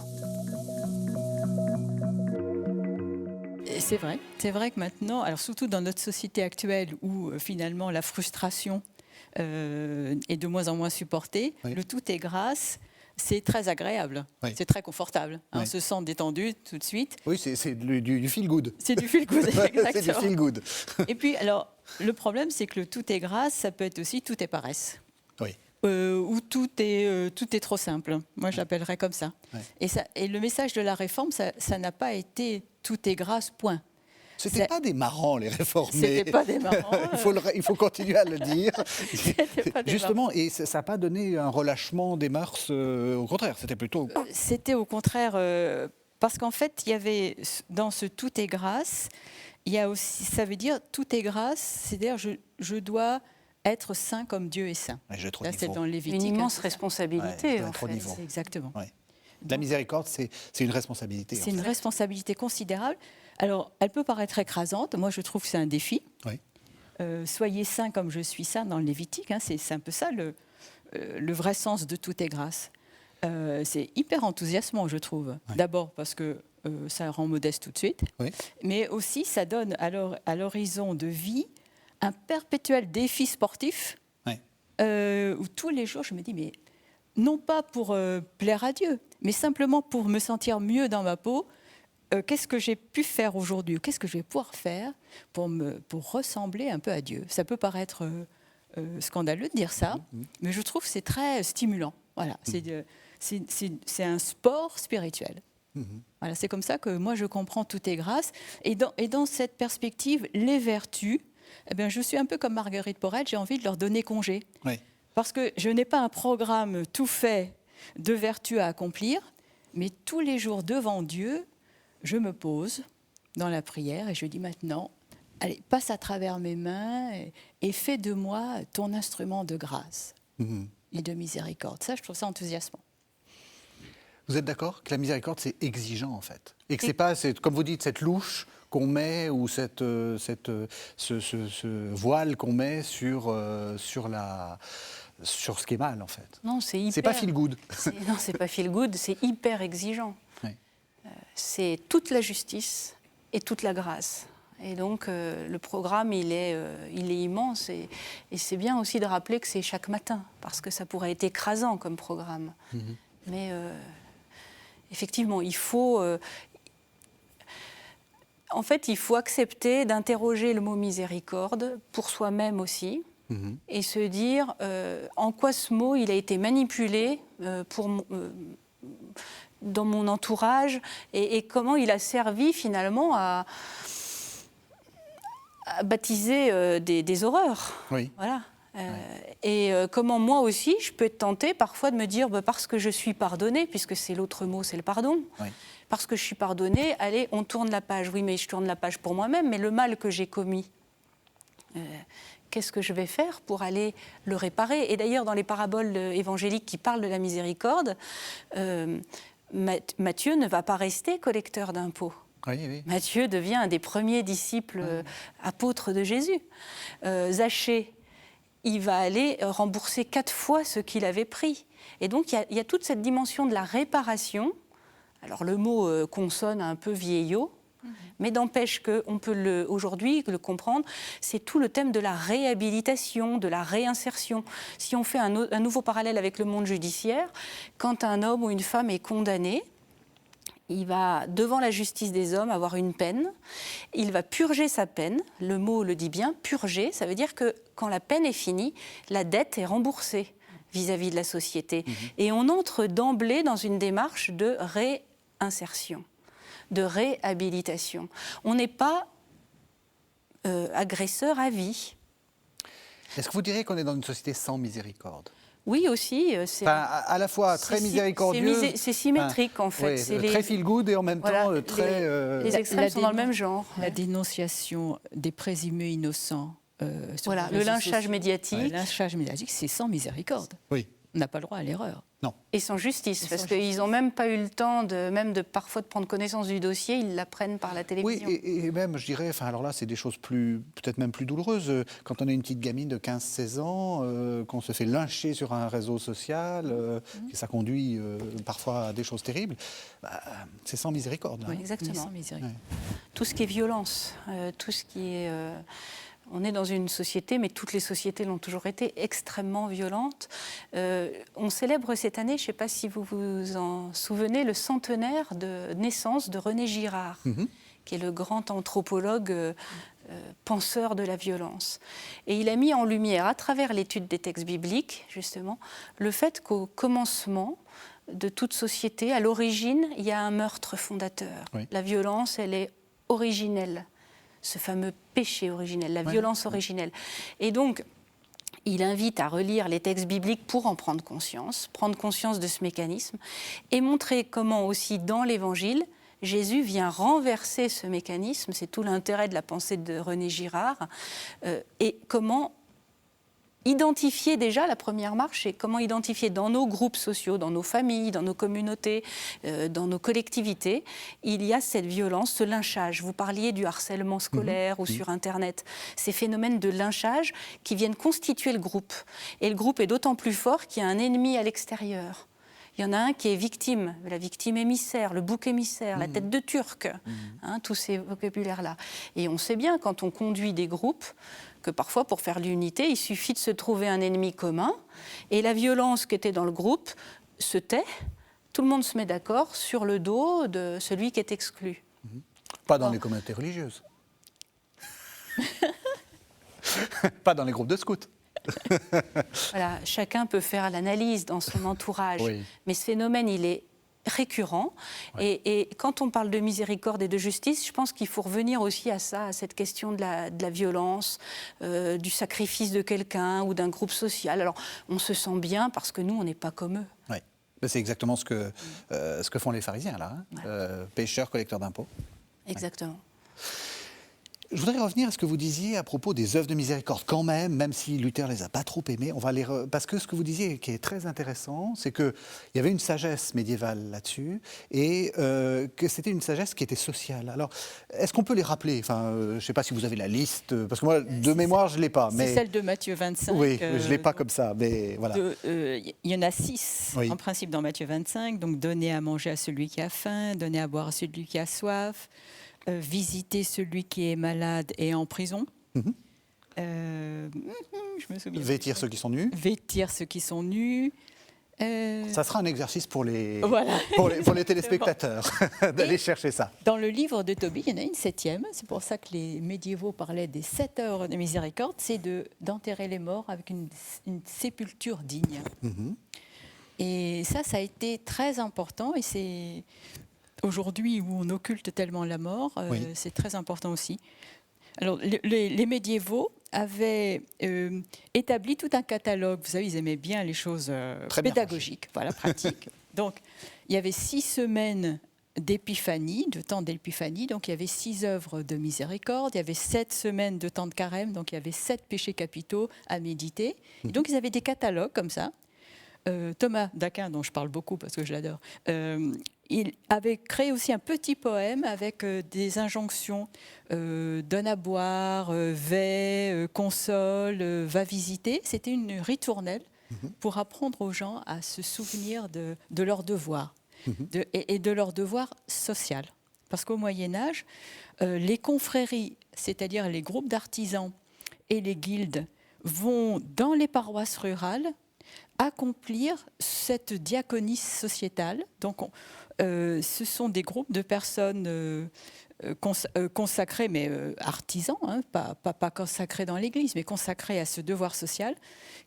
C'est vrai que maintenant, alors surtout dans notre société actuelle où finalement la frustration est de moins en moins supportée, oui. Le tout est grâce. C'est très agréable, oui. C'est très confortable. Oui. On se sent détendu tout de suite. Oui, c'est du feel good. C'est du feel good, exactement. C'est du feel good. Et puis, alors, le problème, c'est que le tout est grâce, ça peut être aussi tout est paresse. Oui. Ou tout est trop simple. Moi, je l'appellerais comme ça. Oui. Et le message de la réforme, ça n'a pas été tout est grâce, point. C'était pas des marrants, les réformés. C'était pas des marrants. Il faut continuer à le dire. Pas des justement, et ça n'a pas donné un relâchement des mœurs, au contraire, c'était plutôt... C'était au contraire, parce qu'en fait, il y avait, dans ce tout est grâce, il y a aussi, ça veut dire tout est grâce, c'est-à-dire je dois être saint comme Dieu est saint. Ouais, là, c'est dans Lévitique. Une immense responsabilité, ouais, en fait. Exactement. Ouais. La miséricorde, c'est une responsabilité. C'est une responsabilité considérable. Alors, elle peut paraître écrasante. Moi, je trouve que c'est un défi. Oui. Soyez saints comme je suis saint dans le Lévitique. Hein, c'est un peu ça le vrai sens de tout est grâce. C'est hyper enthousiasmant, je trouve. Oui. D'abord parce que ça rend modeste tout de suite. Oui. Mais aussi, ça donne à l'horizon de vie un perpétuel défi sportif. Oui. Où tous les jours, je me dis, mais non pas pour plaire à Dieu, mais simplement pour me sentir mieux dans ma peau. Qu'est-ce que j'ai pu faire aujourd'hui? Qu'est-ce que je vais pouvoir faire pour ressembler un peu à Dieu? Ça peut paraître scandaleux de dire ça, mais je trouve que c'est très stimulant. Voilà, c'est un sport spirituel. Voilà, c'est comme ça que moi je comprends tout est grâce. Et dans cette perspective, les vertus, eh bien, je suis un peu comme Marguerite Porel, j'ai envie de leur donner congé. Oui. Parce que je n'ai pas un programme tout fait de vertus à accomplir, mais tous les jours devant Dieu, je me pose dans la prière et je dis maintenant, allez, passe à travers mes mains et fais de moi ton instrument de grâce et de miséricorde. Ça, je trouve ça enthousiasmant. Vous êtes d'accord que la miséricorde, c'est exigeant, en fait? Et que c'est pas, comme vous dites, cette louche qu'on met ou ce voile qu'on met sur ce qui est mal, en fait? Non, c'est pas feel good. Non, c'est pas feel good, c'est hyper exigeant. Oui. C'est toute la justice et toute la grâce. Et donc, le programme, il est immense. Et c'est bien aussi de rappeler que c'est chaque matin, parce que ça pourrait être écrasant comme programme. Mais effectivement, il faut... En fait, il faut accepter d'interroger le mot miséricorde pour soi-même aussi, et se dire en quoi ce mot il a été manipulé dans mon entourage et comment il a servi finalement à baptiser des horreurs. Oui. Voilà. Et comment moi aussi, je peux être tentée parfois de me dire parce que je suis pardonnée, puisque c'est l'autre mot, c'est le pardon. Oui. Parce que je suis pardonnée, allez, on tourne la page. Oui, mais je tourne la page pour moi-même, mais le mal que j'ai commis, qu'est-ce que je vais faire pour aller le réparer? Et d'ailleurs, dans les paraboles évangéliques qui parlent de la miséricorde, Matthieu ne va pas rester collecteur d'impôts. Oui, oui. Matthieu devient un des premiers disciples apôtres de Jésus. Zachée, il va aller rembourser 4 fois ce qu'il avait pris. Et donc, il y a toute cette dimension de la réparation. Alors, le mot consonne un peu vieillot, mais n'empêche qu'on peut aujourd'hui le comprendre, c'est tout le thème de la réhabilitation, de la réinsertion. Si on fait un nouveau parallèle avec le monde judiciaire, quand un homme ou une femme est condamné, il va, devant la justice des hommes, avoir une peine. Il va purger sa peine. Le mot le dit bien, purger. Ça veut dire que quand la peine est finie, la dette est remboursée vis-à-vis de la société. Et on entre d'emblée dans une démarche de réinsertion, de réhabilitation. On n'est pas agresseur à vie. Est-ce que vous diriez qu'on est dans une société sans miséricorde? Oui, aussi. C'est à la fois très miséricordieuse. C'est symétrique, en fait. Oui, très feel-good et en même temps très... Les extrêmes sont dans le même genre. La dénonciation des présumés innocents. Voilà, le lynchage médiatique. Le lynchage médiatique, c'est sans miséricorde. Oui. On n'a pas le droit à l'erreur. Non. Et sans justice, parce qu'ils n'ont même pas eu le temps parfois de prendre connaissance du dossier, ils l'apprennent par la télévision. Oui, et même, je dirais, alors là, c'est des choses peut-être même plus douloureuses. Quand on a une petite gamine de 15-16 ans, qu'on se fait lyncher sur un réseau social, et ça conduit parfois à des choses terribles, c'est sans miséricorde. Là. Oui, exactement. Sans miséricorde. Ouais. Tout ce qui est violence, tout ce qui est... On est dans une société, mais toutes les sociétés l'ont toujours été, extrêmement violentes. On célèbre cette année, je ne sais pas si vous vous en souvenez, le centenaire de naissance de René Girard, qui est le grand anthropologue penseur de la violence. Et il a mis en lumière, à travers l'étude des textes bibliques, justement, le fait qu'au commencement de toute société, à l'origine, il y a un meurtre fondateur. Oui. La violence, elle est originelle. Ce fameux péché originel, la violence originelle. Et donc, il invite à relire les textes bibliques pour en prendre conscience de ce mécanisme, et montrer comment aussi dans l'Évangile, Jésus vient renverser ce mécanisme, c'est tout l'intérêt de la pensée de René Girard, et comment identifier déjà, la première marche, c'est comment identifier dans nos groupes sociaux, dans nos familles, dans nos communautés, dans nos collectivités, il y a cette violence, ce lynchage. Vous parliez du harcèlement scolaire ou sur Internet. Ces phénomènes de lynchage qui viennent constituer le groupe. Et le groupe est d'autant plus fort qu'il y a un ennemi à l'extérieur. Il y en a un qui est victime, la victime émissaire, le bouc émissaire, la tête de turc, tous ces vocabulaires-là. Et on sait bien, quand on conduit des groupes, que parfois, pour faire l'unité, il suffit de se trouver un ennemi commun, et la violence qui était dans le groupe se tait, tout le monde se met d'accord sur le dos de celui qui est exclu. Pas dans les communautés religieuses. Pas dans les groupes de scouts. Voilà, chacun peut faire l'analyse dans son entourage, mais ce phénomène, il est récurrent. Et quand on parle de miséricorde et de justice, je pense qu'il faut revenir aussi à ça, à cette question de la violence, du sacrifice de quelqu'un ou d'un groupe social. Alors, on se sent bien parce que nous, on n'est pas comme eux. Oui. C'est exactement ce que font les pharisiens, là. Pécheurs, collecteurs d'impôts. Exactement. Je voudrais revenir à ce que vous disiez à propos des œuvres de miséricorde, quand même si Luther les a pas trop aimées, parce que ce que vous disiez qui est très intéressant, c'est qu'il y avait une sagesse médiévale là-dessus, et que c'était une sagesse qui était sociale. Alors, est-ce qu'on peut les rappeler? Je ne sais pas si vous avez la liste, parce que moi, de mémoire, je ne l'ai pas. C'est celle de Matthieu 25. Oui, je ne l'ai pas comme ça, mais voilà. Il y en a 6, en principe, dans Matthieu 25. Donc, donner à manger à celui qui a faim, donner à boire à celui qui a soif, visiter celui qui est malade et en prison. Je me souviens. Vêtir ceux qui sont nus. Vêtir ceux qui sont nus. Ça sera un exercice pour les téléspectateurs d'aller chercher ça. Dans le livre de Tobie, il y en a une 7e. C'est pour ça que les médiévaux parlaient des 7 heures de miséricorde. C'est d'enterrer les morts avec une sépulture digne. Et ça a été très important. Et c'est... Aujourd'hui, où on occulte tellement la mort, c'est très important aussi. Alors, les médiévaux avaient établi tout un catalogue. Vous savez, ils aimaient bien les choses pédagogiques, pratiques. Donc, il y avait 6 semaines d'épiphanie, de temps d'épiphanie. Donc, il y avait 6 œuvres de miséricorde. Il y avait 7 semaines de temps de carême. Donc, il y avait 7 péchés capitaux à méditer. Et donc, ils avaient des catalogues comme ça. Thomas d'Aquin, dont je parle beaucoup parce que je l'adore, il avait créé aussi un petit poème avec des injonctions donne à boire, vais, console, va visiter. C'était une ritournelle pour apprendre aux gens à se souvenir de leurs devoirs et de leurs devoirs sociaux. Parce qu'au Moyen-Âge, les confréries, c'est-à-dire les groupes d'artisans et les guildes, vont dans les paroisses rurales accomplir cette diaconie sociétale. Donc, ce sont des groupes de personnes consacrés, mais artisans, pas consacrés dans l'Église, mais consacrés à ce devoir social,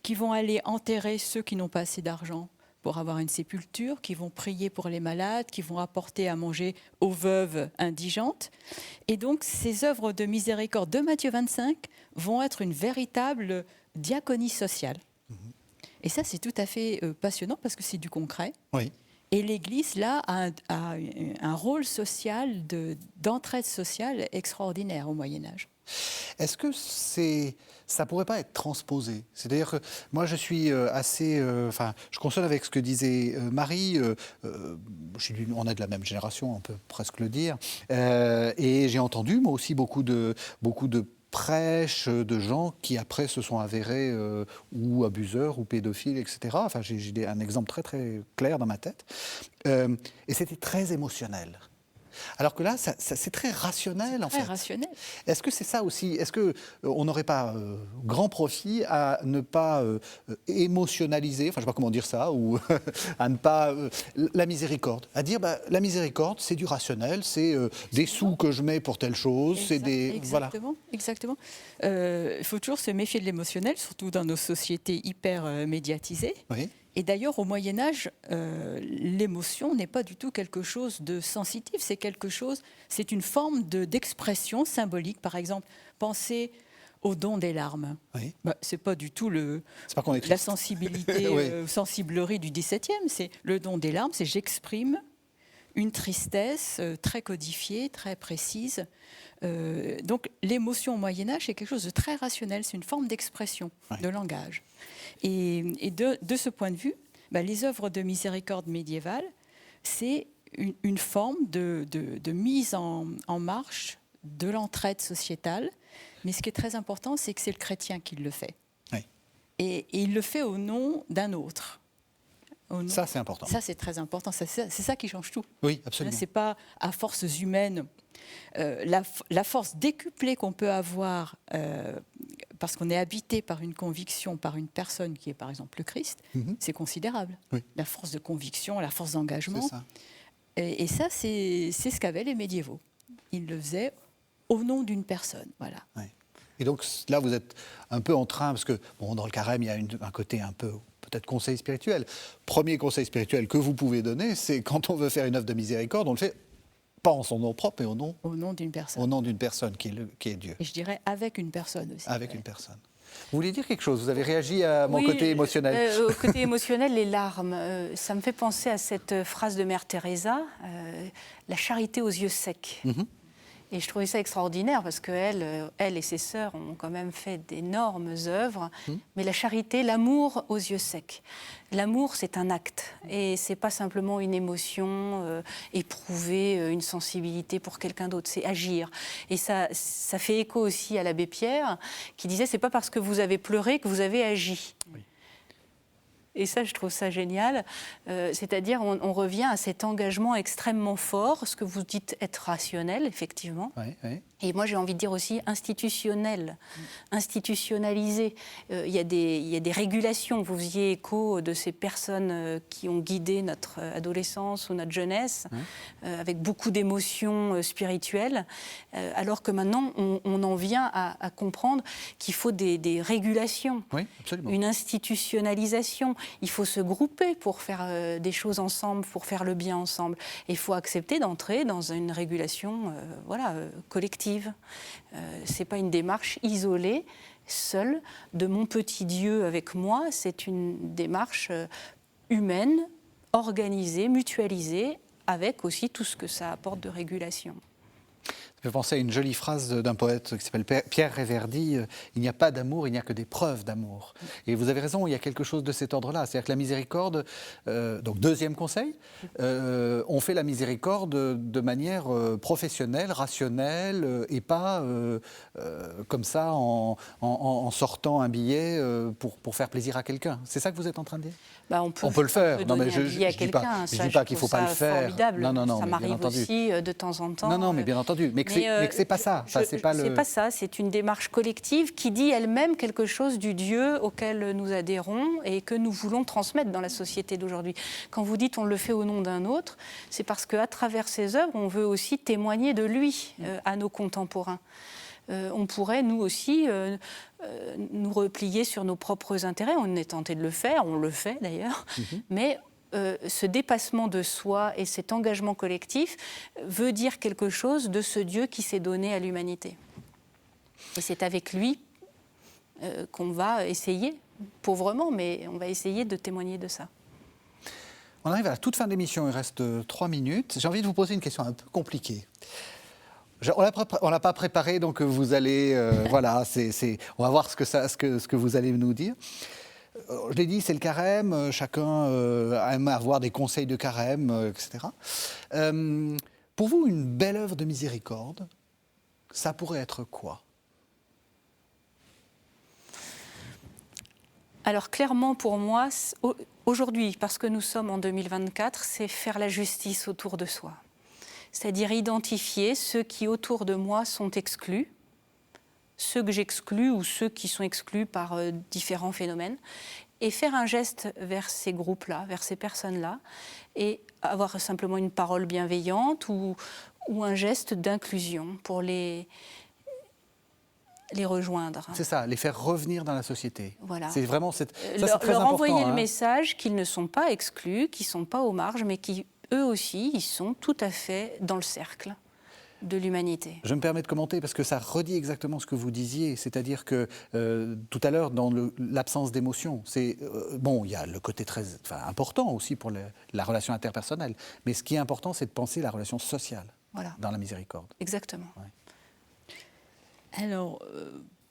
qui vont aller enterrer ceux qui n'ont pas assez d'argent pour avoir une sépulture, qui vont prier pour les malades, qui vont apporter à manger aux veuves indigentes. Et donc, ces œuvres de miséricorde de Matthieu 25 vont être une véritable diaconie sociale. Et ça, c'est tout à fait passionnant parce que c'est du concret. Oui. Et l'Église, là, a un rôle social, d'entraide sociale extraordinaire au Moyen-Âge. Est-ce que ça ne pourrait pas être transposé? C'est-à-dire que moi, je suis assez... je consonne avec ce que disait Marie. On est de la même génération, on peut presque le dire. Et j'ai entendu, moi aussi, beaucoup de prêches de gens qui, après, se sont avérés ou abuseurs ou pédophiles, etc. Enfin, j'ai un exemple très, très clair dans ma tête. Et c'était très émotionnel. Alors que là, c'est très rationnel, en fait. Très rationnel. Est-ce que c'est ça aussi? Est-ce qu'on n'aurait pas grand profit à ne pas émotionnaliser, enfin, je ne sais pas comment dire ça, ou à ne pas... la miséricorde. À dire, la miséricorde, c'est du rationnel, c'est des sous que je mets pour telle chose, c'est des... Exactement, voilà. Exactement. Il faut toujours se méfier de l'émotionnel, surtout dans nos sociétés hyper médiatisées. Oui. Et d'ailleurs, au Moyen-Âge, l'émotion n'est pas du tout quelque chose de sensitif, c'est une forme d'expression symbolique. Par exemple, pensez au don des larmes. Oui. C'est pas du tout la sensibilité, oui. sensiblerie du XVIIe, c'est le don des larmes, c'est j'exprime une tristesse très codifiée, très précise. Donc l'émotion au Moyen-Âge, c'est quelque chose de très rationnel, c'est une forme d'expression, de langage. Et de ce point de vue, les œuvres de miséricorde médiévale, c'est une forme de mise en marche de l'entraide sociétale. Mais ce qui est très important, c'est que c'est le chrétien qui le fait. Oui. Et il le fait au nom d'un autre. Ça, c'est important. Ça, c'est très important. C'est ça qui change tout. Oui, absolument. Ce n'est pas à forces humaines. La force décuplée qu'on peut avoir parce qu'on est habité par une conviction, par une personne qui est par exemple le Christ, c'est considérable. Oui. La force de conviction, la force d'engagement. C'est ça. Et ça, c'est ce qu'avaient les médiévaux. Ils le faisaient au nom d'une personne. Voilà. Oui. Et donc là, vous êtes un peu en train, parce que dans le carême, il y a un côté un peu... peut-être conseil spirituel. Premier conseil spirituel que vous pouvez donner, c'est quand on veut faire une œuvre de miséricorde, on le fait pas en son nom propre, mais au nom d'une personne. Au nom d'une personne qui est Dieu. Et je dirais avec une personne aussi. Avec une personne. Vous voulez dire quelque chose? Vous avez réagi à mon côté émotionnel. Au côté émotionnel, les larmes. Ça me fait penser à cette phrase de Mère Teresa, la charité aux yeux secs. Et je trouvais ça extraordinaire parce qu'elle et ses sœurs ont quand même fait d'énormes œuvres. Mais la charité, l'amour aux yeux secs. L'amour, c'est un acte. Et c'est pas simplement une émotion, éprouver une sensibilité pour quelqu'un d'autre. C'est agir. Et ça fait écho aussi à l'abbé Pierre qui disait c'est pas parce que vous avez pleuré que vous avez agi. Oui. Et ça, je trouve ça génial. C'est-à-dire, on revient à cet engagement extrêmement fort, ce que vous dites être rationnel, effectivement. Oui, oui. Et moi, j'ai envie de dire aussi institutionnel, institutionnalisé. Il y a des régulations. Vous faisiez écho de ces personnes qui ont guidé notre adolescence ou notre jeunesse, avec beaucoup d'émotions spirituelles, alors que maintenant, on en vient à comprendre qu'il faut des régulations, une institutionnalisation. Il faut se grouper pour faire des choses ensemble, pour faire le bien ensemble. Et il faut accepter d'entrer dans une régulation collective. Ce n'est pas une démarche isolée, seule, de mon petit Dieu avec moi. C'est une démarche humaine, organisée, mutualisée, avec aussi tout ce que ça apporte de régulation. Ça me fait penser à une jolie phrase d'un poète qui s'appelle Pierre Réverdy, « Il n'y a pas d'amour, il n'y a que des preuves d'amour ». Et vous avez raison, il y a quelque chose de cet ordre-là. C'est-à-dire que la miséricorde, donc deuxième conseil, on fait la miséricorde de manière professionnelle, rationnelle, et pas comme ça en sortant un billet pour faire plaisir à quelqu'un. C'est ça que vous êtes en train de dire? On peut le faire. Non, mais je ne dis pas qu'il ne faut pas le faire. Formidable. Non, ça m'arrive aussi de temps en temps. Non, mais bien entendu. Mais que c'est pas ça. C'est pas ça. C'est une démarche collective qui dit elle-même quelque chose du Dieu auquel nous adhérons et que nous voulons transmettre dans la société d'aujourd'hui. Quand vous dites on le fait au nom d'un autre, c'est parce qu'à travers ses œuvres, on veut aussi témoigner de lui à nos contemporains. On pourrait, nous aussi, nous replier sur nos propres intérêts. On est tenté de le faire, on le fait d'ailleurs, mais ce dépassement de soi et cet engagement collectif veut dire quelque chose de ce Dieu qui s'est donné à l'humanité. Et c'est avec lui qu'on va essayer, pauvrement, mais on va essayer de témoigner de ça. On arrive à la toute fin de l'émission, il reste 3 minutes. J'ai envie de vous poser une question un peu compliquée. On ne l'a pas préparé, donc vous allez... voilà, on va voir ce que vous allez nous dire. Je l'ai dit, c'est le carême, chacun aime avoir des conseils de carême, etc. Pour vous, une belle œuvre de miséricorde, ça pourrait être quoi ? Alors clairement pour moi, aujourd'hui, parce que nous sommes en 2024, c'est faire la justice autour de soi. C'est-à-dire identifier ceux qui autour de moi sont exclus, ceux que j'exclus ou ceux qui sont exclus par différents phénomènes, et faire un geste vers ces groupes-là, vers ces personnes-là, et avoir simplement une parole bienveillante ou un geste d'inclusion pour les rejoindre. C'est ça, les faire revenir dans la société. Voilà. C'est vraiment c'est très leur important, envoyer hein. le message qu'ils ne sont pas exclus, qu'ils ne sont pas aux marges, mais qui eux aussi, ils sont tout à fait dans le cercle de l'humanité. Je me permets de commenter parce que ça redit exactement ce que vous disiez, c'est-à-dire que tout à l'heure, dans l'absence d'émotion, bon, il y a le côté très important aussi pour la relation interpersonnelle, mais ce qui est important, c'est de penser la relation sociale dans la miséricorde. Exactement. Ouais. Alors,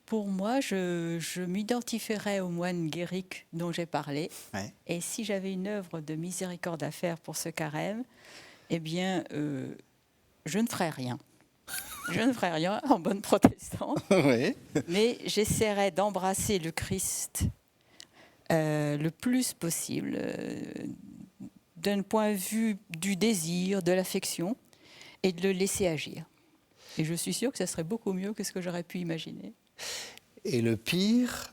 pour moi, je m'identifierais au moine Guéric dont j'ai parlé. Ouais. Et si j'avais une œuvre de miséricorde à faire pour ce carême, eh bien, je ne ferais rien. Je ne ferais rien en bonne protestante. Oui. Mais j'essaierais d'embrasser le Christ le plus possible, d'un point de vue du désir, de l'affection, et de le laisser agir. Et je suis sûre que ça serait beaucoup mieux que ce que j'aurais pu imaginer. Et le pire,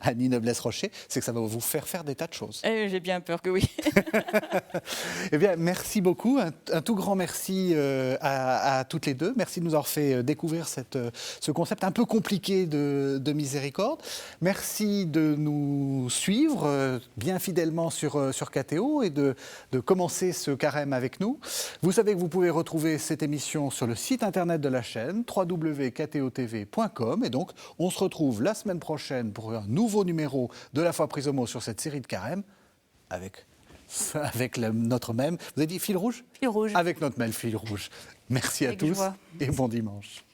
Annie Noblesse-Rocher, c'est que ça va vous faire des tas de choses. J'ai bien peur que oui. Eh bien, merci beaucoup. Un tout grand merci à toutes les deux. Merci de nous avoir fait découvrir ce concept un peu compliqué de miséricorde. Merci de nous suivre bien fidèlement sur KTO et de commencer ce carême avec nous. Vous savez que vous pouvez retrouver cette émission sur le site internet de la chaîne www.ktotv.com et donc on se retrouve la semaine prochaine pour un nouveau numéro de La Foi prise au mot sur cette série de carême avec notre même... Vous avez dit fil rouge ? Fil rouge. Avec notre même fil rouge. Merci à tous joie. et bon dimanche.